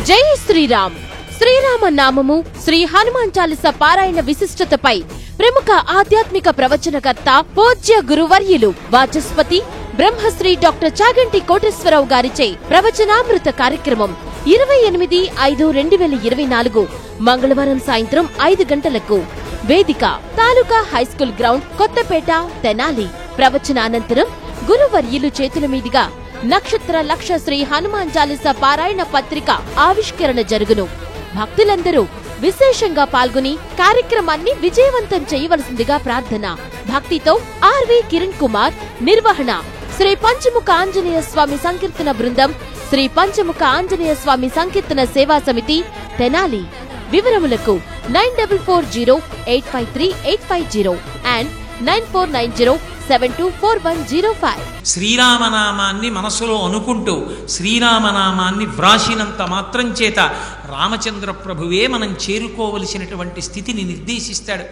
జై శ్రీరామ్. శ్రీరామ నామము, శ్రీ హనుమాన్ చాలీస పారాయణ విశిష్టతపై ప్రముఖ ఆధ్యాత్మిక ప్రవచనకర్త పూజ్య గురువర్యులు వాచస్పతి బ్రహ్మశ్రీ డాక్టర్ చాగంటి కోటేశ్వరరావు గారిచే ప్రవచనామృత కార్యక్రమం 28/5/2024 మంగళవారం సాయంత్రం 5 గంటలకు. వేదిక తాలూకా హైస్కూల్ గ్రౌండ్, కొత్తపేట, తెనాలి. ప్రవచనానంతరం గురువర్యులు చేతుల మీదుగా నక్షత్ర లక్ష శ్రీ హనుమాన్ చాలీస పారాయణ పత్రిక ఆవిష్కరణ జరుగును. భక్తులందరూ విశేషంగా పాల్గొని కార్యక్రమాన్ని విజయవంతం చేయవలసిందిగా ప్రార్థన. భక్తితో ఆర్వి కిరణ్ కుమార్. నిర్వహణ శ్రీ పంచముఖ ఆంజనేయ స్వామి సంకీర్తన బృందం, శ్రీ పంచముఖ ఆంజనేయ స్వామి సంకీర్తన సేవా సమితి, తెనాలి. వివరములకు 9440853850 and 9490724105. శ్రీరామనామాన్ని మనసులో అనుకుంటూ శ్రీరామనామాన్ని వ్రాసినంత మాత్రం చేత రామచంద్ర ప్రభువే మనం చేరుకోవలసినటువంటి స్థితిని నిర్దేశిస్తాడు.